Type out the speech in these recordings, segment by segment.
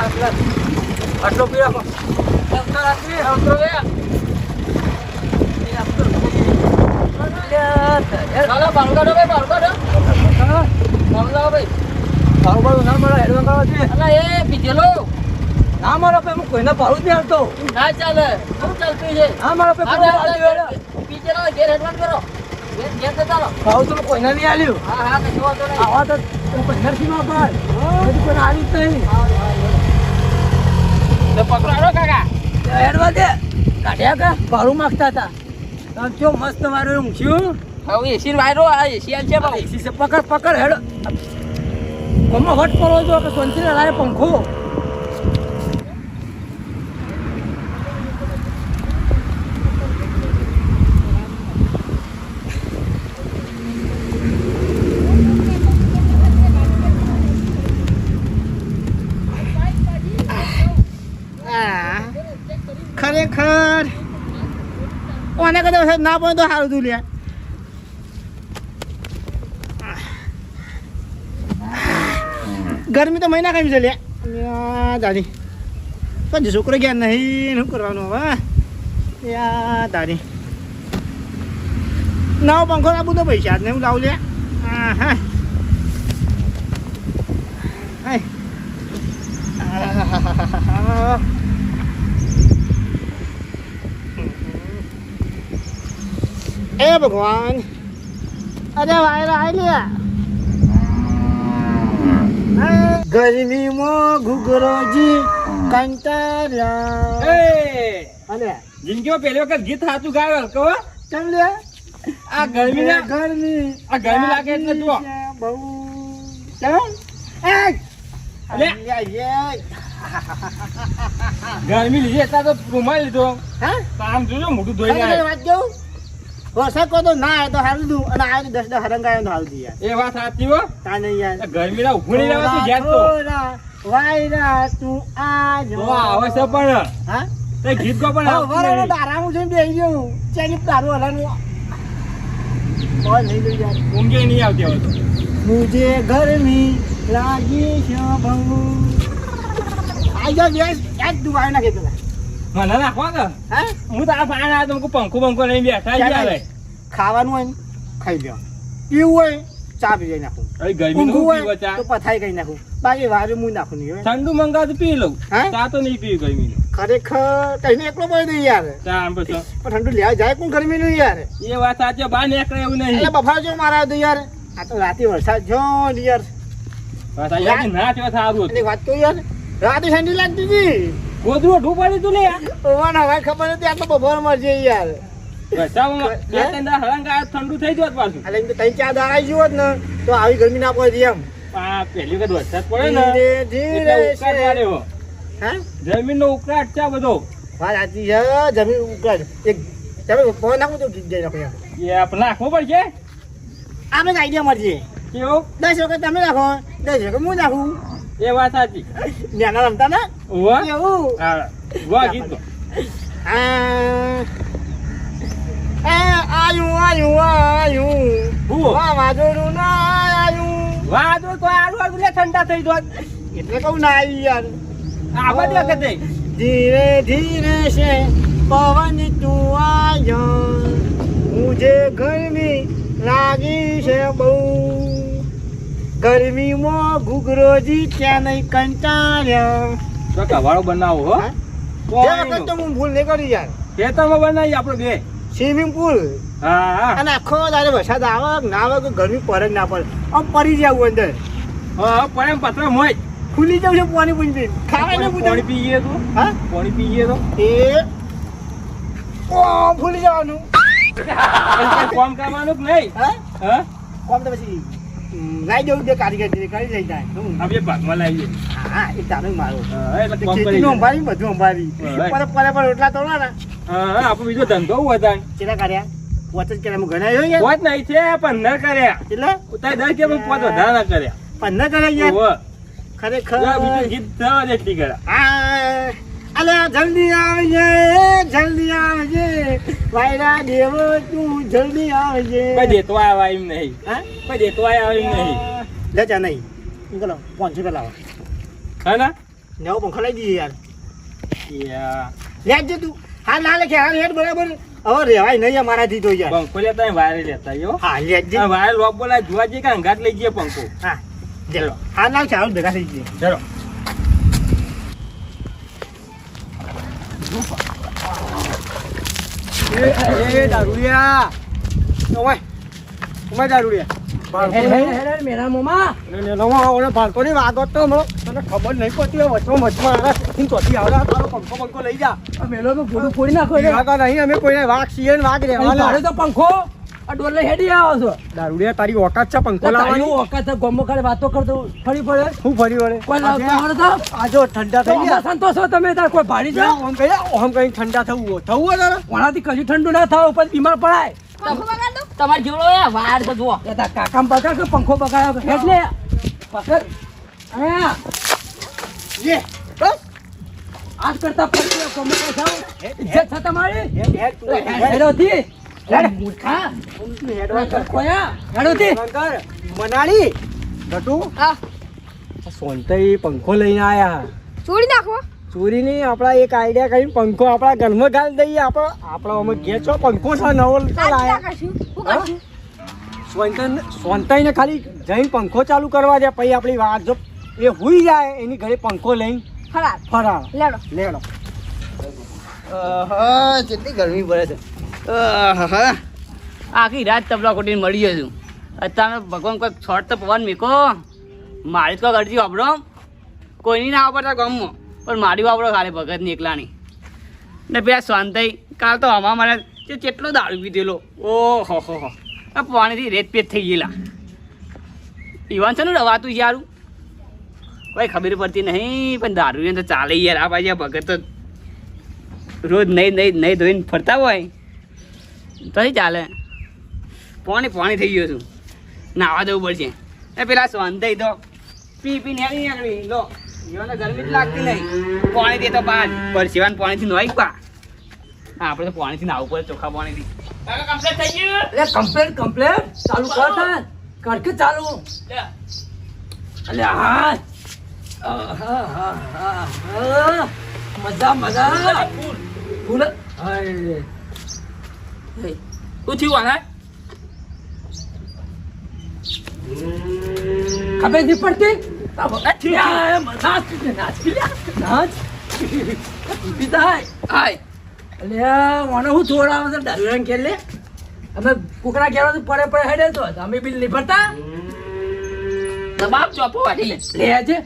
આટલો પી રાખો ના મારો પે હું કોઈને ભાડું જ નહીં આવતો ના ચાલે શું ચાલતું છે હા મારો પે પીજેલો ઘેર હેડવાન કરો ઘેર તો ચાલો ભાવ તો કોઈને નહીં આલ્યું હા હા કશું વાંધો નહીં આવા તો પંદરથી ભાઈ બધું કોઈ આવ્યું જ નહીં તો પકડો કાકા હેડવા દે કાઢ્યા કા ભાડું માગતા હતા જો મસ્ત મારું ઊંઘ્યું હવે એસી વાયરો આ એસી આલ છે ભાઈ એસી સે પકડ હેડ કોમો હટ કરો જો કે સોનસી લાય પંખો ખરેખર ઓને કદાચ ના પડે તો સારું તું લે ગરમી તો મહિના કઈ છે લે દાદી પછી છોકરો ગયા નહીં શું કરવાનું હવે યા દાદી નવો પંખો લાવું તો પૈસા જ નહીં હું લાવું લે હા હા એ ભગવાન અરે વાયરા આઈ લે ગરમીમાં ઘૂઘરોજી કંટાળ્યા અલે જિંદગીમાં પહેલી વખત ગીત સાચું ગાયો કહો કેમ લે આ ગરમી ને ગરમી આ ગરમી લાગે એટલે જુઓ બહુ કેમ એ અલે ગરમી લીધી એટલા તો રૂમાલ લીધો હા આમ જોજો મોટું ધોઈને આવ્યો. વાત કહું વરસાદ કો તો ના આવે તો હાલ દઉં અને આવે તો 10 હરંગ આવ્યો તો હાલ દઉં યાર એ વાત સાચી હો તા નહીં યાર ગરમી ના ઉભું નહીં રહેવાતું ઘેર તો વાયરા તું આજ તો આવે છે પણ હા તે ગીત ગો પણ આવતું વરાનો નહીં. દારામું જોઈને બેહી ગયો ચેની તારું હલાનું બોલ નહીં દઉં યાર ઊંઘે નહીં આવતી હવે તો. મુજે ગરમી લાગી છે બહુ આઈ જા બેસ યાદ તું આવી નાખે પેલા મને નાખવા કે હા હું તો આ પાન આવ્યો તો પંખો બંખો લઈને બેઠા જ આવે ખાવાનું હોય ને ખાઈ લો પીવું હોય ચા પી જઈ નાખું અરે ગરમી ઊંઘવું નું હોય પીવો ચા તો પથાઈ કઈ નાખું બાકી વારે હું નાખું નહીં હવે. ઠંડુ મંગાવ પી લઉં હા? ચા તો નહીં પીવી ગરમી ખરેખર કઈને એકલો પડે નહીં યાર ચા આમ પછી પણ ઠંડુ લેવા જાય કોણ ગરમી નું યાર એ વાત સાચી બહાર નીકળે એવું નહીં એટલે બફાર જો મારા તો યાર આ તો રાતે વરસાદ જો ને યાર વાત સાચી. આજે ના થયો સારું એટલે હતું વાત તો યાર રાતે ઠંડી લાગતી હતી ગોદરું ઢું પડી તું લે ઓવાને હવે ખબર નથી આટલો બફાર મરજે યાર રસ્તામાં બે ત્રણ દાડા હળંગ આવ્યો ઠંડુ થઈ ગયું પાછું એટલે એમ તો 3-4 દાડા આવી ગયો હોત ને તો આવી ગરમી ના પડે એમ આ પહેલી વખત વરસાદ પડે ને ધીરે એટલે ધીરે ઉકળાટ વાળ્યો. હા જમીનનો ઉકળાટ છે આ બધો વાત સાચી છે જમીન ઉકળ એક તમે ફોન નાખો તો ગીત જઈ નાખો યાર એ આપણે નાખવું પડશે આપણે આઈડિયા મળશે કેવું 10 વખત તમે નાખો 10 વખત હું નાખું એ વાત સાચી નાના રમતા ને વાહ એવું હા વાહ ગીત ગો. આયું હું? વાહ વાજોડું ના આયું વાહ તો આડું આડું લે ઠંડા થઈ જોત એટલે કહું ના આવી યાર આ બધી વખતે ધીરે ધીરે છે પવન તું આયો મુझे ગરમી લાગી છે બહુ ગરમીમાં ઘૂઘરોજી ત્યાં નહીં કંટાળ્યા તો કવાળો બનાવો હો હા? જે વખત તો હું ભૂલ નહીં કરી યાર ખેતરમાં બનાવી આપણે બે સ્વિમિંગ પુલ હા હા અને આખો દાડો વરસાદ આવે કે ના આવે કે ગરમી પડે કે ના પડે આમ પડી જવું અંદર હા પણ એમ પત્ર મોય ખુલી જવું છે પાણી પૂંજી ખાવાને પાણી પૂછે પીએ તો હા પાણી પીએ તો એ ઓ ભૂલી જવાનું કામ કરવાનું કે નહીં હા હા કોમ તો પછી લાઈ જવું બે કારીગર કરી લઈ જાય આપણે ભાગમાં લાવીએ હા એ તારું મારું હા, એટલે કામ કરી ખેતીનું અંબારી બધું અંબારી હા. પર રોટલા તોડવા ને હા આપણે બીજો ધંધો વધારે કેટલા કર્યા વચ જ કર્યા ઘણા યાર પોત નહીં છે 15 કર્યા કેટલા ઉતાર 10 કે પણ પોત વધારે ના કર્યા 15 કર્યા યાર ઓહો. ખરેખર લા, બીજું ગીત થવા દે એટલી કર્યા આ અલ્યા જલ્દી આવજે વાયરા દેવો તું જલ્દી આવજે કોઈ દેતો આવ્યા એમ નહીં હા કોઈ દેતો આવ્યા એમ નહીં લેચા નહીં બોલો 500 રૂપિયા લાવો હા ના નવો પંખો લઈ દઈએ યાર યા લેજે તું હા ના લેખે હા હેડ બરાબર હવે રેવાય નહીં અમારાથી તો યાર પંખો લેતા હોય, વાયર લેતા હોય, હો. હા લેજે આ વાયર લોક બોલાય જોવા જઈએ કે અંગાત લઈ જઈએ પંખો. હા ચલો હા ના ચાલો ભેગા થઈ જઈએ ચલો એ દારૂડિયા ઓય ઓય દારૂડિયા મેરા મોમાં ભારતોની વાતો તો મને તને ખબર નહીં પડતી હોય વચમાં વચમાં ચોથી આવે તારો પંખો પંખો લઈ જા મેલો તો ફોટો ફોડી નાખો વાગા નહીં અમે કોઈને વાઘ છીએ ને વાઘ રહેવાના મારે તો પંખો આ ડોલે હેડી આવો છો દારૂડિયા તારી ઓકાત છે પંખો તારી લાવવાની વખત ગોમો ખાલી વાતો કરતો ફરી પડે શું ફરી વળે કોઈ લાવતો તો આજો ઠંડા થઈ ગયા સંતોષ છો તમે તાર કોઈ ભાડી જાઓ આમ કઈ ઠંડા થવું હોય તારે ઓનાથી કશું ઠંડુ ના થાવ પછી બીમાર પડાય તમારે જેવડો એ વાયર તો જુઓ એ તાર કાકામ પકડ કે પંખો બગાડ્યો હેડ લે પકડ અહીંયા લે બસ આજ કરતા પછી કોમો જાવ ઇજ્જત છે તમારી હેડ તું હેડોથી હેડ મૂર્ખા હેડ કોયા હેડોથી મનાલી ગટુ હા સોનતઈ પંખો લઈને આયા છોડી નાખો ચોરી નહીં આપણા એક આઈડિયા કરીને પંખો આપણા ઘરમાં ગાલ દઈએ આપણો અમે ઘેર છો પંખો છે નવો લાયા સોનતાઈને ખાલી જઈને પંખો ચાલુ કરવા દે પછી આપણી વાત જો એ હુઈ જાય એની ઘરે પંખો લઈને ખરા ફરાળ લેડો લેડો કેટલી ગરમી પડે છે આખી રાત તબલા કોટીને મળી ગયો છું અત્યારે ભગવાન કોઈ છોડ તો પવન મીકો મારી તો અરજી વાપરો કોઈની ના વાપરતા ગામમાં પણ મારી વાપરો ખાલી ભગતની એકલાની ને પેલા શાંતાઈ કાલ તો હવા મારે કેટલો દારૂ પીધેલો ઓહો હો આ પાણીથી રેત પેટ થઈ ગયેલા ઈવાન છે ને રવાતું યારું કોઈ ખબર પડતી નહીં પણ દારૂ તો ચાલે યાર આ બાજુ ભગત તો રોજ નહીં ધોઈને ફરતા હોય તો ચાલે પાણી થઈ ગયો છું નાવા જવું પડશે એ પેલા શાંતાઈ તો પી નીકળી લો જીવનને ગરમી જ લાગતી નહીં પાણી દે તો બાદ પરસેવાન પાણીથી નવાઈ પા આપણે તો પાણીથી નાવું પડે ચોખ્ખા પાણીથી કમ્પ્લીટ થઈ ગયું કમ્પ્લેટ ચાલુ કર તાર કડકે ચાલુ અલે હા મજા ફૂલ શું થયું આના ખબર નહીં પડતી હું થોડા દારૂ કે લે અમે કુકડા કેવા પડે પડે હેડે તો અમે બિલ નહીં ભરતા દબાવ ચોપો વાટી લે છે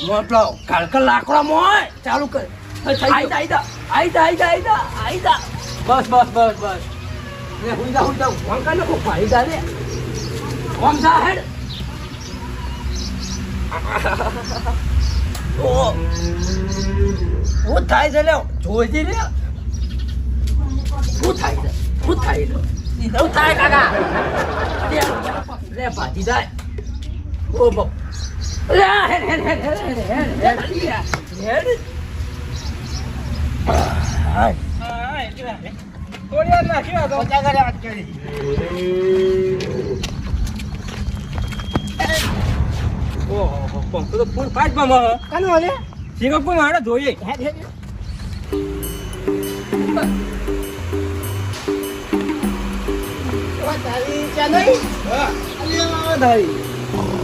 મોટલો કાળકલ લાકડા મોય ચાલુ કર આઈદા બસ લે હુઈ જા ફોન કર કો ભાઈ જા લે કોમ જા હેડ ઓ હું થાય છે લે જોઈજી લે હું થાય કાકા લે ભાજી જાય ઓ બાપ લે હેડ થોડી વાર નાખી વાતો ઓહો પંખો તો ફૂલ ફાટ પામો કાનો લે શીખો કોઈ મારે જોઈએ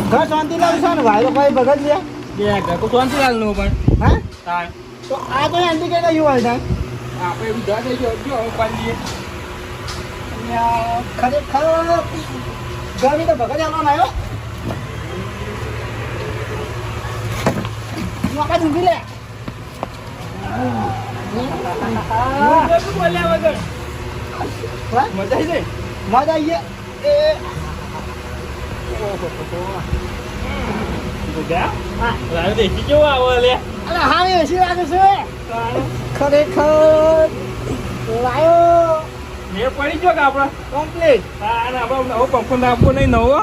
ઘર શાંતિ લાવું છે ને ભાઈ ભાઈ ભગત લે બે ઘર તો શાંતિલાલ નું પણ હા તાર તો આ તો એન્ટી કે યુ વાળ થાય આપણે બીજા થઈ ગયો જો પાડીએ ખરેખર ગરમી તો ભગત આવવાનો આવ્યો આપણા ઊંઘી લે બોલ્યા વગર મજા આવી મજા આવી એ હા દેખી કેવો આવો લે અરે હા એસી લાગે છે ખરેખર લાયો મેં પડી ગયો કે આપડે કમ્પ્લીટ હા અને આપણે નવો પંખો નાખવો નહીં નવો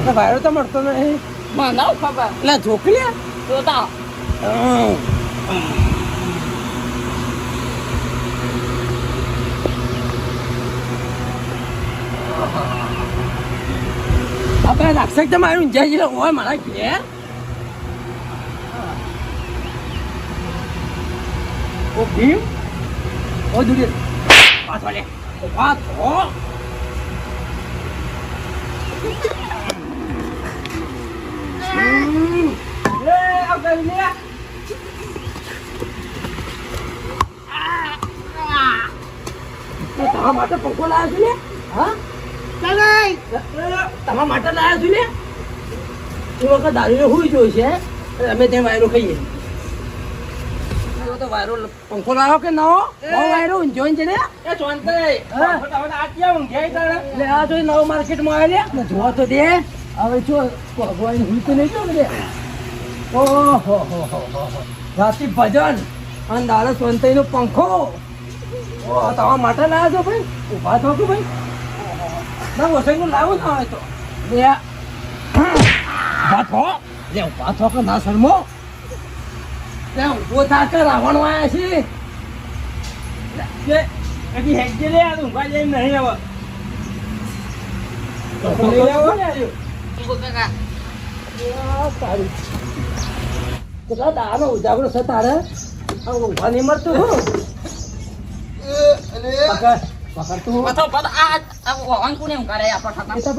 વાયરો તો મળતો નહીં મને ખબર એટલે ઝોકલી જોતા આપણે રાક્ષસ તો મારું જય જીલો હોય મારા ઘેર ઓ ભીમ ઓ દુર્યોધન પાછો લે પાછો લે આ કરી લે તમારા માટે પંખો લાવ્યો છું લે હા તમારા માટે લાવ્યા છું લે એ વખત દારૂને હુઈ જોઈ છે અમે ત્યાં વાયરો ખાઈએ તો વાયરો પંખો લાવ્યો કે નવો નવો વાયરો ઊંઝો છે ને એ ચોંતાઈ આ ક્યાં ઊંઘ્યા તારે લે આ તો નવો માર્કેટમાં આવે લે જોવા તો દે હવે જો ભગવાન હુઈ તો નહીં જો ને ઓહો રાતી ભજન અને દાડો ચોંતાઈનો પંખો તમારા માટે લાવ્યા છો ભાઈ ઉભા થો કે ભાઈ ના વસઈનું લાવું ના હોય તો લે ઉભા થો લે ઉભા થો કે ના શરમો લે ઉભો થા કે રાવણ વાયા છે હજી હેડજે લે આ ઊંઘવા જઈને નહીં આવે સારું કેટલા દાનો ઉજાગરો છે તારે ઊંઘવા નહીં મળતું હું પકડ પકડ તું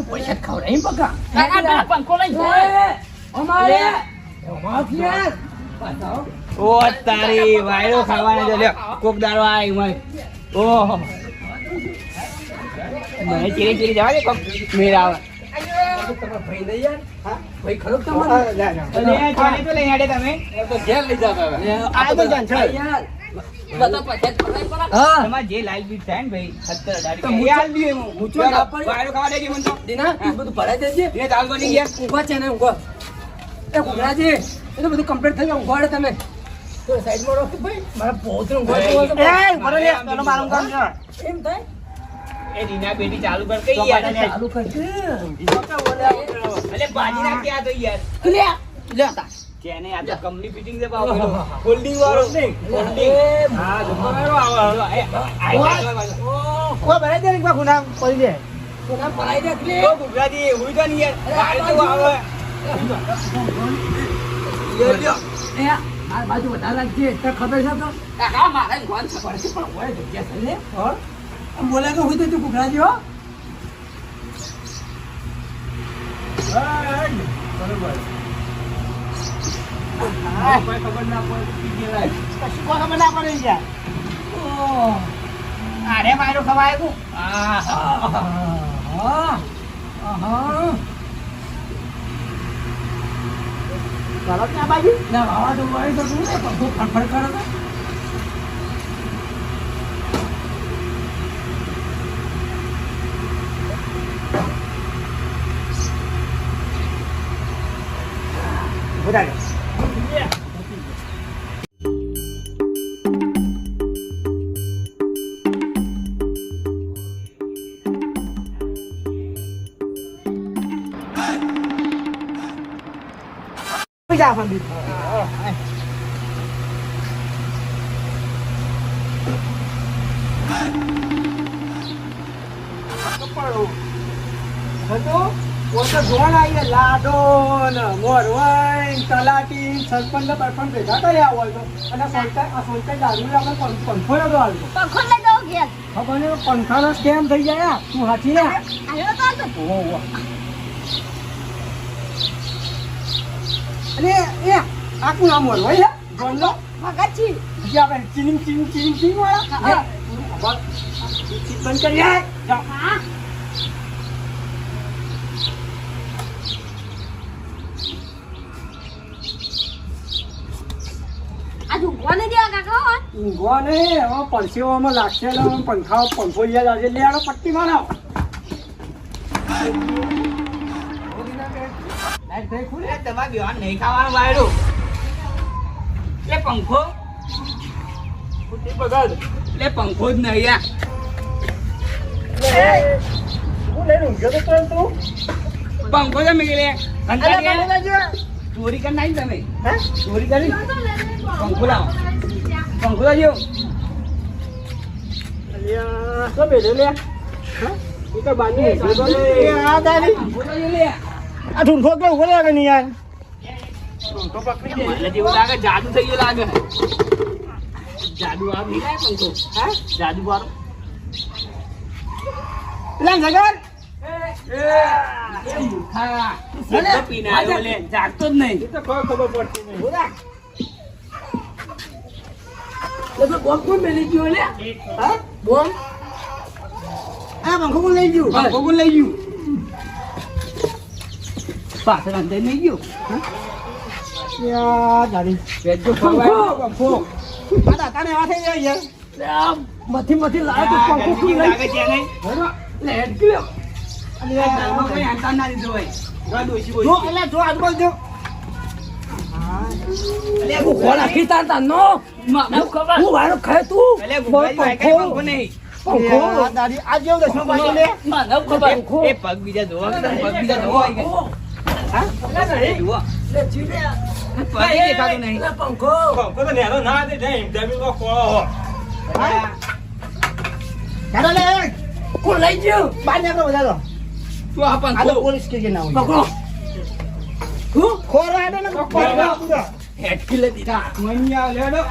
પૈસા ખવડાય એમ પકડ અમારે ઓ તારી વાયરો ખાવાને જો લ્યો કોક દારો આય મય ઓહો મને ચીરી ચીરી જવા દે કોક મેર આવે ભાઈ નહીં યાર હા ભાઈ ખરો તમારે અરે ચાલે તો લઈ આડે તમે તો ઘેર લઈ જાવ આ તો જાન છે યાર તમાર જે લાલ બીટ થાય ને ભાઈ 70 તો એ હાલ દીએ હું ચો ના પડી વાયરો ખાવા દેજે મન તો દીના તું બધું ભરાઈ દેજે એ દાલ બની ગયા ઊંઘવા છે ને ઊંઘો એ કુકરાજી એ તો બધું કમ્પ્લીટ થઈ ગયું ઊંઘવાડે તમે તો સાઈડમાં રાખો ભાઈ મારા પોતને ઊંઘવા એ ભરે લે પેલો મારું કામ છે એમ થાય એ રીના બેટી ચાલુ કર કઈ યાર ચાલુ કરજે અલે બાજી ના ક્યાં તો યાર લે લે કેને આ તો કમની ફિટિંગ દે પાવ હોલ્ડિંગ વાળો હોલ્ડિંગ હા જમવાનો આવે ઓ ભરાઈ દે એકવાર ગુનામ પડી દે કોના ભરાઈ દે એટલે ઓ ગુગરાજી હુઈ તો નહીં યાર ગાડી તો આવે એ આ બાજુ વધારે રાખજે તો ખબર છે તો હા મારે કોણ છે પડશે પણ હોય જગ્યા છે લે ઓર બોલે કે હોય તો તું કુકરાજી હો બરોબર કોઈ ખબર ના પડે કશું કોઈ ખબર ના પડે યાર અરે મારો ખવાય તું ચાલો ત્યાં બાજુ ના વાવા તો હોય તો તું ને પંખો ફડફડ કરે તો બરાબર જા ફંડી લાડો ને મોરવાઈ તલાટી સરપંચ બરપંચ ભેગા કર્યા હોય તો અને સોલતા દારૂ આપણે પંખો નતો આવ્યો ખબર નહીં પંખાનો સ્કેમ થઈ જાય તું હાથી ને અને એ આખું નામ મોરવાઈ હે ગોંડલો જે આપણે ચીનિંગ વાળા બંધ કરી ઊંઘવા નહીં હવે પરસેવામાં લાગશે પંખો યાદ આવશે લે આનો પટ્ટી મારો તમારે બેવાન નહીં ખાવાનું વાયરો લે પંખો લે પંખો જ નહીં યાર પંખો તમે કે લે ચોરી કરી નાખી તમે ચોરી કરી પંખો લાવો પંખો લાવજો એ તો બાની એ આ દાદી આ ઢૂંઢો કે ઉભો લાગે નહીં યાર તો પકડી દે મને જેવું લાગે જાદુ થઈ ગયું લાગે જાદુ આ નહીં કાંઈ પંખો હા જાદુ વાળો પેલા જગર હા મને પીને આવ્યો લે જાગતો જ નહીં એ તો ખબર પડતી નહીં એટલે બોમ્બ કોણ મેલી ગયો લે હા બોમ્બ આ પંખો કોણ લઈ ગયું પંખો કોણ લઈ ગયું પાછળ અંદર નહીં ગયું યા દાદી વેચજો પંખો આ દાતાને એવા થઈ જાય યાર લે આ મથી લાવ તો પંખો શું લઈ લાગે છે નહીં લે હેડ ગયો અને ઘરમાં કોઈ આંટા ના દીધો હોય જો એટલે જો આજુબાજુ જો હું કોણ આખી તાર નો મને ખબર હું વાળો ખાય તું અલે ગુભાઈ ભાઈ કઈ પંખો નહીં પંખો યા દાદી આ જેવું દસમો પાછી લે મને ખબર એ પગ બીજા ધોવા પગ બીજા ધોવા આવી ગયા હા જુઓ લે જીલે પગ ય દેખાતું નહીં લે પંખો પંખો તો નેનો ના દે જમીન કો કોળો ચાલો લે કોણ લઈ ગયો બહાર નીકળો બધા તો તું આ આ તો પંખો પોલીસ કે ના હોય પકડો હું ખોરા દે ને હેટકી લે દીધા મનિયા લેડો